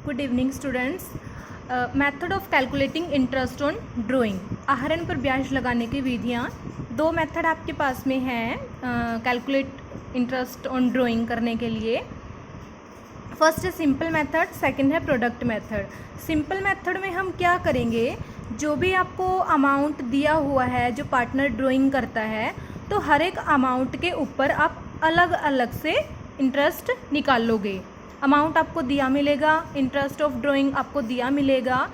Good evening students. Method of calculating interest on drawing. आहरण पर ब्याज लगाने की विधियाँ। दो मेथड आपके पास में हैं कैलकुलेट इंटरेस्ट ऑन ड्राइंग करने के लिए। फर्स्ट है सिंपल मेथड, सेकंड है प्रोडक्ट मेथड। सिंपल मेथड में हम क्या करेंगे, जो भी आपको अमाउंट दिया हुआ है, जो पार्टनर ड्राइंग करता है, तो हर एक अमाउंट के ऊपर आप अलग अलग से इंटरेस्ट निकाल लोगे। अमाउंट आपको दिया मिलेगा, इंटरेस्ट ऑफ ड्राइंग आपको दिया मिलेगा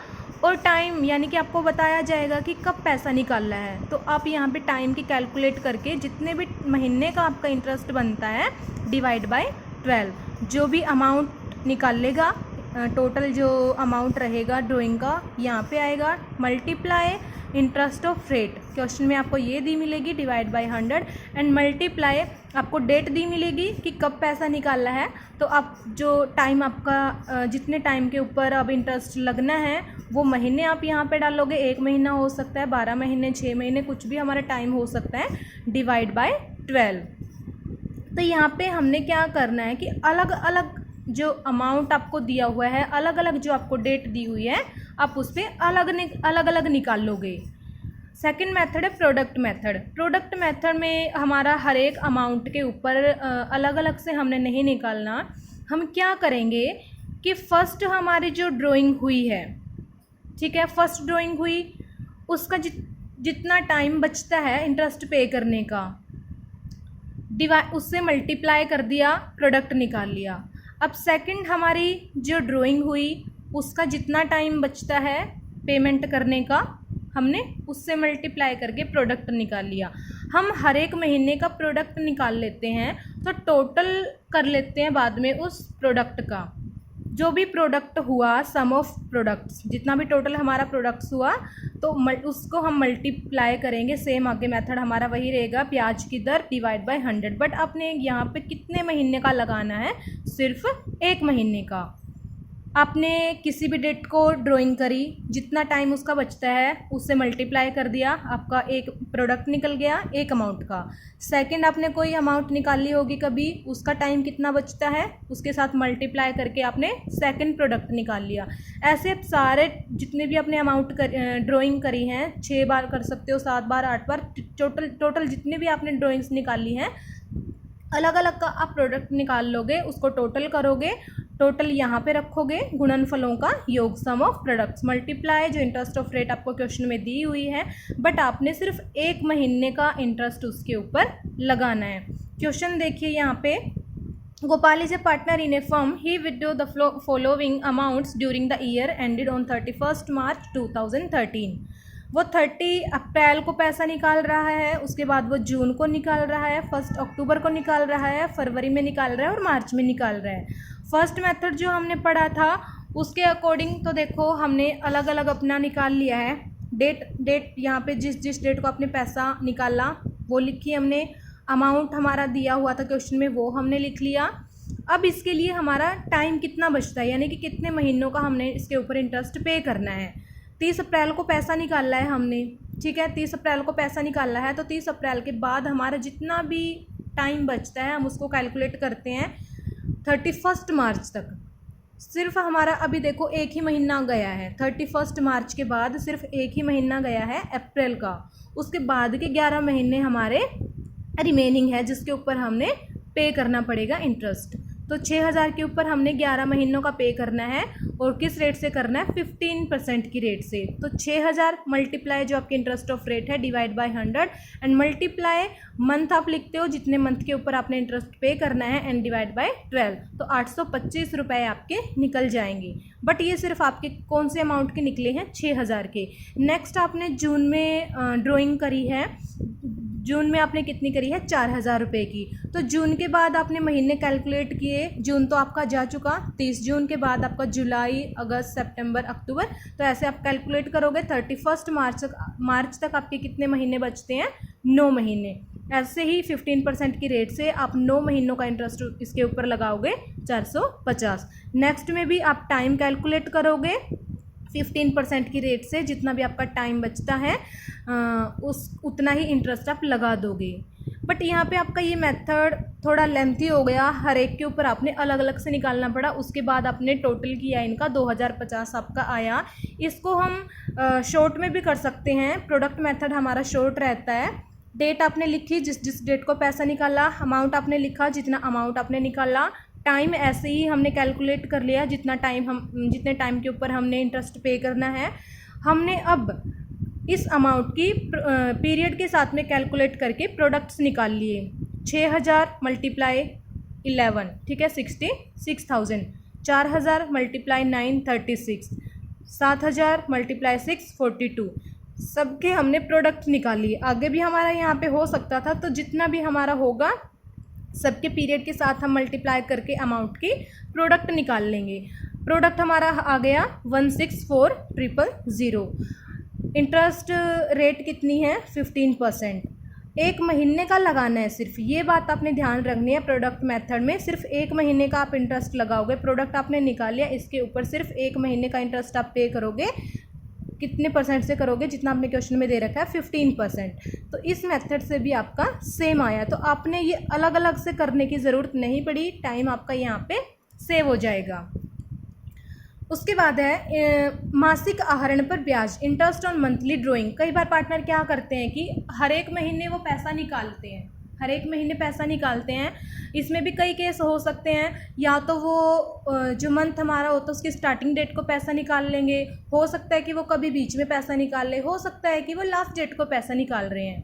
और टाइम यानी कि आपको बताया जाएगा कि कब पैसा निकालना है। तो आप यहाँ पे टाइम की कैलकुलेट करके जितने भी महीने का आपका इंटरेस्ट बनता है डिवाइड बाय 12, जो भी अमाउंट निकाल लेगा, टोटल जो अमाउंट रहेगा ड्राइंग का यहाँ पे आएगा, multiply interest of rate. Question में आपको ये दी मिलेगी डिवाइड बाय 100 एंड मल्टीप्लाई आपको डेट दी मिलेगी कि कब पैसा निकालना है। तो आप जो टाइम आपका जितने टाइम के ऊपर अब इंटरेस्ट लगना है वो महीने आप यहाँ पे डालोगे। 1 महीना हो सकता है, 12 महीने, 6 महीने, कुछ भी हमारा टाइम हो सकता है, डिवाइड बाय 12। तो यहाँ पे हमने क्या करना है कि अलग अलग जो अमाउंट आपको दिया हुआ है, अलग अलग जो आपको डेट दी हुई है, आप उस पर अलग अलग निकाल लोगे। सेकंड मेथड है प्रोडक्ट मेथड। प्रोडक्ट मेथड में हमारा हर एक अमाउंट के ऊपर अलग अलग से हमने नहीं निकालना। हम क्या करेंगे कि फर्स्ट हमारी जो ड्राइंग हुई है, ठीक है, फर्स्ट ड्राइंग हुई, उसका जितना टाइम बचता है इंटरेस्ट पे करने का, उससे मल्टीप्लाई कर दिया, प्रोडक्ट निकाल लिया। अब सेकंड हमारी जो ड्राइंग हुई, उसका जितना टाइम बचता है पेमेंट करने का, हमने उससे मल्टीप्लाई करके प्रोडक्ट निकाल लिया। हम हर एक महीने का प्रोडक्ट निकाल लेते हैं तो टोटल कर लेते हैं बाद में उस प्रोडक्ट का, जो भी प्रोडक्ट हुआ, सम ऑफ प्रोडक्ट्स, जितना भी टोटल हमारा प्रोडक्ट्स हुआ तो उसको हम मल्टीप्लाई करेंगे। सेम आगे मेथड हमारा वही रहेगा, ब्याज की दर डिवाइड बाय 100। बट आपने यहाँ पे कितने महीने का लगाना है, सिर्फ 1 महीने का। आपने किसी भी डेट को ड्राइंग करी, जितना टाइम उसका बचता है उससे मल्टीप्लाई कर दिया, आपका एक प्रोडक्ट निकल गया एक अमाउंट का। सेकंड आपने कोई अमाउंट निकाली होगी कभी, उसका टाइम कितना बचता है, उसके साथ मल्टीप्लाई करके आपने सेकंड प्रोडक्ट निकाल लिया। ऐसे सारे जितने भी आपने अमाउंट ड्राइंग करी हैं, 6 बार कर सकते हो, 7 बार, 8 बार, टोटल जितने भी आपने ड्राइंग्स निकाली हैं, अलग अलग का आप प्रोडक्ट निकाल लोगे, उसको टोटल करोगे, टोटल यहाँ पे रखोगे, गुणनफलों का योग, सम ऑफ प्रोडक्ट्स, मल्टीप्लाई जो इंटरेस्ट ऑफ रेट आपको क्वेश्चन में दी हुई है, बट आपने सिर्फ 1 महीने का इंटरेस्ट उसके ऊपर लगाना है। क्वेश्चन देखिए यहाँ पे, Gopal is a partner in A firm, he withdraw the following amounts during the year ended on 31 मार्च 2013। वो 30 अप्रैल को पैसा निकाल रहा है, उसके बाद वो जून को निकाल रहा है, 1 अक्टूबर को निकाल रहा है, फरवरी में निकाल रहा है और मार्च में निकाल रहा है। फर्स्ट मेथड जो हमने पढ़ा था उसके अकॉर्डिंग तो देखो हमने अलग अलग अपना निकाल लिया है। डेट यहाँ पे जिस डेट को आपने पैसा निकाला वो लिखी हमने, अमाउंट हमारा दिया हुआ था क्वेश्चन में वो हमने लिख लिया। अब इसके लिए हमारा टाइम कितना बचता है, यानी कि कितने महीनों का हमने इसके ऊपर इंटरेस्ट पे करना है। 30 अप्रैल को पैसा निकालना है हमने, ठीक है, 30 अप्रैल को पैसा निकालना है, तो 30 अप्रैल के बाद हमारा जितना भी टाइम बचता है हम उसको कैलकुलेट करते हैं 31 मार्च तक। सिर्फ हमारा अभी देखो 1 ही महीना गया है, 31 मार्च के बाद सिर्फ 1 ही महीना गया है अप्रैल का। उसके बाद के 11 महीने हमारे रिमेनिंग है जिसके ऊपर हमने पे करना पड़ेगा इंटरेस्ट। तो 6000 के ऊपर हमने 11 महीनों का पे करना है और किस रेट से करना है, 15% की रेट से। तो 6000 मल्टीप्लाई जो आपके इंटरेस्ट ऑफ रेट है divide by 100 and multiply month आप लिखते हो जितने मंथ के ऊपर आपने इंटरेस्ट पे करना है एंड डिवाइड बाय 12। तो 825 रुपये आपके निकल जाएंगे। बट ये सिर्फ आपके कौन से अमाउंट के निकले हैं, 6000 के। नेक्स्ट आपने जून में ड्राइंग करी है, जून में आपने कितनी करी है, 4000 रुपये की। तो जून के बाद आपने महीने कैलकुलेट किए, जून तो आपका जा चुका, 30 जून के बाद आपका जुलाई, अगस्त, सितंबर, अक्टूबर, तो ऐसे आप कैलकुलेट करोगे 31 मार्च तक आपके कितने महीने बचते हैं, 9 महीने। ऐसे ही 15% की रेट से आप 9 महीनों का इंटरेस्ट इसके ऊपर लगाओगे, 450। नेक्स्ट में भी आप टाइम कैलकुलेट करोगे, 15% की रेट से जितना भी आपका टाइम बचता है उतना ही इंटरेस्ट आप लगा दोगे। बट यहाँ पे आपका ये मेथड थोड़ा लेंथी हो गया, हर एक के ऊपर आपने अलग अलग से निकालना पड़ा। उसके बाद आपने टोटल किया इनका 2050 आपका आया। इसको हम शॉर्ट में भी कर सकते हैं, प्रोडक्ट मेथड हमारा शॉर्ट रहता है। डेट आपने लिखी, जिस डेट को पैसा निकाला, अमाउंट आपने लिखा जितना अमाउंट आपने निकाला, टाइम ऐसे ही हमने कैलकुलेट कर लिया जितने टाइम के ऊपर हमने इंटरेस्ट पे करना है। हमने अब इस अमाउंट की पीरियड के साथ में कैलकुलेट करके प्रोडक्ट्स निकाल लिए। 6000 मल्टीप्लाई 11, ठीक है, 66,000। 4000 मल्टीप्लाई 9, 36। 7000 मल्टीप्लाई 6, 42। सबके हमने प्रोडक्ट निकाल लिए। आगे भी हमारा यहाँ पे हो सकता था, तो जितना भी हमारा होगा सबके पीरियड के साथ हम मल्टीप्लाई करके अमाउंट की प्रोडक्ट निकाल लेंगे। प्रोडक्ट हमारा आ गया 164,000। इंटरेस्ट रेट कितनी है? 15%। एक महीने का लगाना है सिर्फ, ये बात आपने ध्यान रखनी है। प्रोडक्ट मेथड में सिर्फ एक महीने का आप इंटरेस्ट लगाओगे। प्रोडक्ट आपने निकाल लिया, इसके ऊपर सिर्फ एक महीने का इंटरेस्ट आप पे करोगे। कितने परसेंट से करोगे? जितना आपने क्वेश्चन में दे रखा है 15%। तो इस मेथड से भी आपका सेम आया, तो आपने ये अलग अलग से करने की ज़रूरत नहीं पड़ी, टाइम आपका यहाँ पे सेव हो जाएगा। उसके बाद है मासिक आहरण पर ब्याज, इंटरेस्ट ऑन मंथली ड्राइंग। कई बार पार्टनर क्या करते हैं कि हर एक महीने वो पैसा निकालते हैं, हर एक महीने पैसा निकालते हैं। इसमें भी कई केस हो सकते हैं, या तो वो जो मंथ हमारा होता है उसकी स्टार्टिंग डेट को पैसा निकाल लेंगे, हो सकता है कि वो कभी बीच में पैसा निकाल ले, हो सकता है कि वो लास्ट डेट को पैसा निकाल रहे हैं।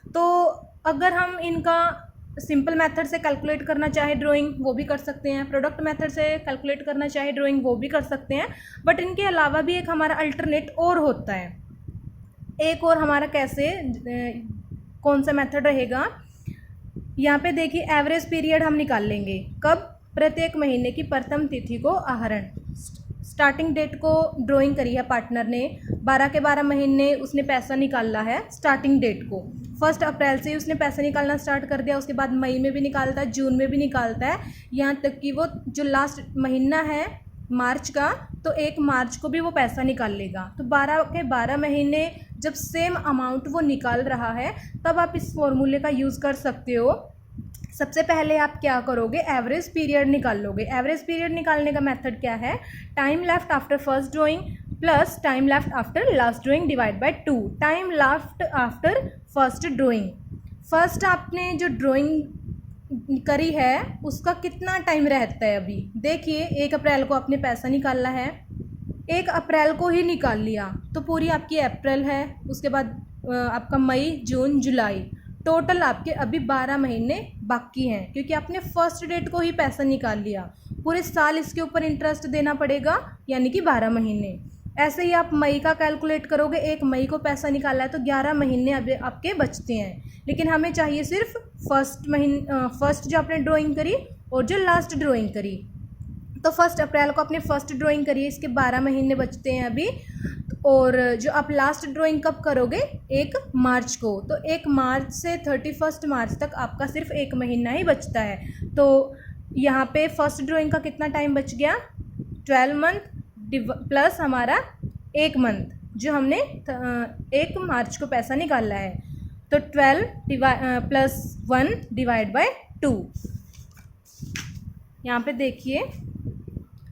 तो अगर हम इनका सिंपल मेथड से कैलकुलेट करना चाहे ड्राइंग, वो भी कर सकते हैं। प्रोडक्ट मेथड से कैलकुलेट करना चाहे ड्राइंग, वो भी कर सकते हैं। बट इनके अलावा भी एक हमारा अल्टरनेट और होता है। एक और हमारा कैसे, कौन सा मेथड रहेगा? यहाँ पे देखिए, एवरेज पीरियड हम निकाल लेंगे। कब? प्रत्येक महीने की प्रथम तिथि को आहरण। स्टार्टिंग डेट को ड्राइंग करी है पार्टनर ने, 12 के 12 महीने उसने पैसा निकाला है स्टार्टिंग डेट को। 1 अप्रैल से ही उसने पैसा निकालना स्टार्ट कर दिया। उसके बाद मई में भी निकालता है, जून में भी निकालता है, यहाँ तक कि वो जो लास्ट महीना है मार्च का, तो 1 मार्च को भी वो पैसा निकाल लेगा। तो 12 के 12 महीने जब सेम अमाउंट वो निकाल रहा है, तब आप इस फॉर्मूले का यूज़ कर सकते हो। सबसे पहले आप क्या करोगे? एवरेज पीरियड निकाल लोगे। एवरेज पीरियड निकालने का मेथड क्या है? Time left after first drawing plus time left after last drawing divide by 2। Time left after first drawing, first आपने जो ड्राइंग करी है उसका कितना टाइम रहता है अभी? देखिए, 1 अप्रैल को आपने पैसा निकाला है, 1 अप्रैल को ही निकाल लिया, तो पूरी आपकी अप्रैल है। उसके बाद आपका मई, जून, जुलाई, टोटल आपके अभी 12 महीने बाकी हैं, क्योंकि आपने फर्स्ट डेट को ही पैसा निकाल लिया। पूरे साल इसके ऊपर इंटरेस्ट देना पड़ेगा, यानी कि 12 महीने। ऐसे ही आप मई का कैलकुलेट करोगे, 1 मई को पैसा निकाला है तो 11 महीने अभी आपके बचते हैं। लेकिन हमें चाहिए सिर्फ फर्स्ट जो आपने ड्राइंग करी और जो लास्ट ड्राइंग करी। तो 1 अप्रैल को आपने फर्स्ट ड्राइंग करी है, इसके 12 महीने बचते हैं अभी। और जो आप लास्ट ड्राइंग कब करोगे? 1 मार्च को। तो 1 मार्च से 31 मार्च तक आपका सिर्फ 1 महीना ही बचता है। तो यहाँ पे फर्स्ट ड्राइंग का कितना टाइम बच गया? 12 मंथ प्लस हमारा 1 मंथ, जो हमने 1 मार्च को पैसा निकाला है। तो 12 प्लस 1 डिवाइड बाय 2। यहाँ पे देखिए,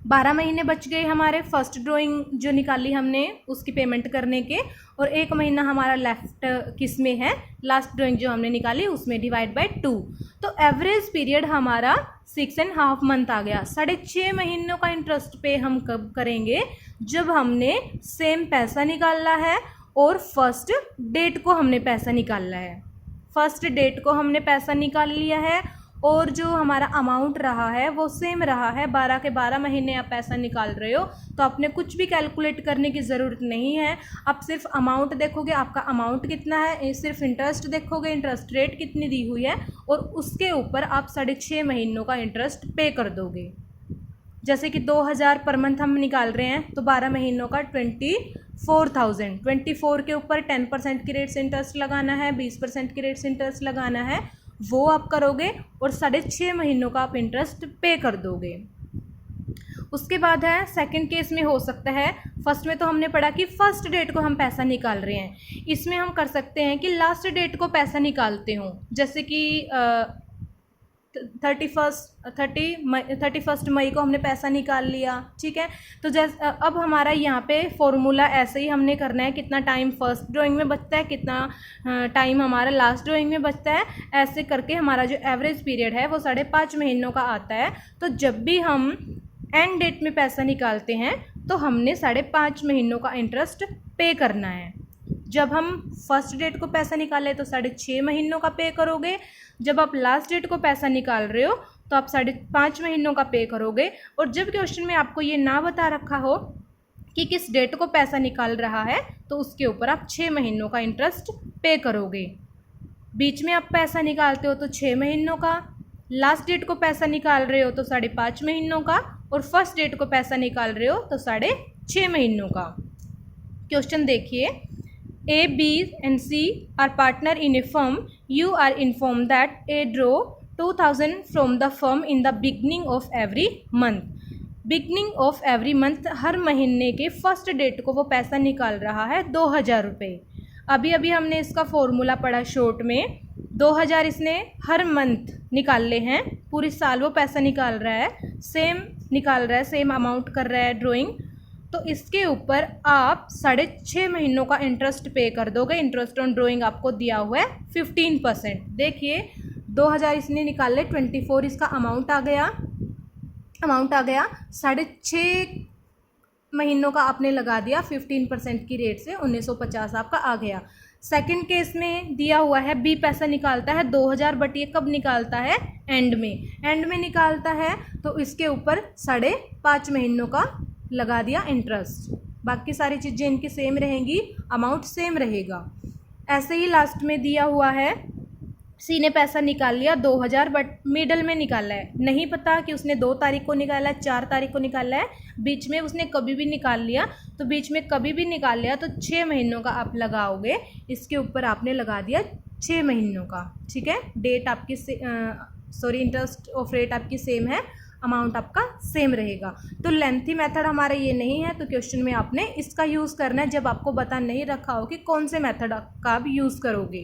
12 महीने बच गए हमारे फर्स्ट ड्राइंग जो निकाली हमने उसकी पेमेंट करने के, और 1 महीना हमारा लेफ्ट किस में है? लास्ट ड्राइंग जो हमने निकाली उसमें, डिवाइड बाय 2। तो एवरेज पीरियड हमारा 6.5 मंथ आ गया। 6.5 महीनों का इंटरेस्ट पे हम कब करेंगे? जब हमने सेम पैसा निकालना है और फर्स्ट डेट को हमने पैसा निकालना है। फर्स्ट डेट को हमने पैसा निकाल लिया है और जो हमारा अमाउंट रहा है वो सेम रहा है। 12 के 12 महीने आप पैसा निकाल रहे हो, तो आपने कुछ भी कैलकुलेट करने की ज़रूरत नहीं है। आप सिर्फ अमाउंट देखोगे, आपका अमाउंट कितना है, सिर्फ इंटरेस्ट देखोगे, इंटरेस्ट रेट कितनी दी हुई है, और उसके ऊपर आप 6.5 महीनों का इंटरेस्ट पे कर दोगे। जैसे कि 2000 पर मंथ हम निकाल रहे हैं, तो 12 महीनों का 24,000। 24 के ऊपर 10% की रेट से इंटरेस्ट लगाना है, 20% की रेट से इंटरेस्ट लगाना है, वो आप करोगे और 6.5 महीनों का आप इंटरेस्ट पे कर दोगे। उसके बाद है सेकंड केस में हो सकता है, फर्स्ट में तो हमने पढ़ा कि फर्स्ट डेट को हम पैसा निकाल रहे हैं, इसमें हम कर सकते हैं कि लास्ट डेट को पैसा निकालते हों। जैसे कि 31 मई को हमने पैसा निकाल लिया, ठीक है। तो जैसे अब हमारा यहाँ पे फॉर्मूला ऐसे ही हमने करना है, कितना टाइम फर्स्ट ड्राइंग में बचता है, कितना टाइम हमारा लास्ट ड्राइंग में बचता है, ऐसे करके हमारा जो एवरेज पीरियड है वो 5.5 महीनों का आता है। तो जब भी हम एंड डेट में पैसा निकालते हैं तो हमने 5.5 महीनों का इंटरेस्ट पे करना है। जब हम फर्स्ट डेट को पैसा निकाले तो 6.5 महीनों का पे करोगे, जब आप लास्ट डेट को पैसा निकाल रहे हो तो आप 5.5 महीनों का पे करोगे। और जब क्वेश्चन में आपको ये ना बता रखा हो कि किस डेट को पैसा निकाल रहा है तो उसके ऊपर आप 6 महीनों का इंटरेस्ट पे करोगे। बीच में आप पैसा निकालते हो तो 6 महीनों का, लास्ट डेट को पैसा निकाल रहे हो तो 5.5 महीनों का, और फर्स्ट डेट को पैसा निकाल रहे हो तो 6.5 महीनों का। क्वेश्चन देखिए, A, B and C are partner in a firm. You are informed that A draw 2000 from the firm in the beginning of every month. Beginning of every month, हर महीने के फर्स्ट डेट को वो पैसा निकाल रहा है 2000 रुपये। अभी अभी हमने इसका फॉर्मूला पढ़ा शॉर्ट में, 2000 इसने हर मंथ निकाले हैं, पूरी साल वो पैसा निकाल रहा है, सेम निकाल रहा है, सेम अमाउंट कर रहा है ड्राइंग। तो इसके ऊपर आप 6.5 महीनों का इंटरेस्ट पे कर दोगे। इंटरेस्ट ऑन ड्राइंग आपको दिया हुआ है 15%। देखिए 2000 इसने निकाले, 24 इसका अमाउंट आ गया, 6.5 महीनों का आपने लगा दिया 15% की रेट से, 1950 आपका आ गया। सेकंड केस में दिया हुआ है बी पैसा निकालता है 2000, बट ये कब निकालता है, एंड में निकालता है, तो इसके ऊपर 5.5 महीनों का लगा दिया इंटरेस्ट। बाकी सारी चीज़ें इनकी सेम रहेंगी, अमाउंट सेम रहेगा। ऐसे ही लास्ट में दिया हुआ है सी ने पैसा निकाल लिया 2000, बट मिडल में निकाला है, नहीं पता कि उसने 2 तारीख को निकाला है, 4 तारीख को निकाला है, बीच में उसने कभी भी निकाल लिया। तो बीच में कभी भी निकाल लिया तो 6 महीनों का आप लगाओगे, इसके ऊपर आपने लगा दिया 6 महीनों का, ठीक है। डेट आपकी इंटरेस्ट ऑफ रेट आपकी सेम है, अमाउंट आपका सेम रहेगा। तो लेंथी मेथड हमारा ये नहीं है, तो क्वेश्चन में आपने इसका यूज़ करना है जब आपको बता नहीं रखा हो कि कौन से मेथड का आप यूज़ करोगे।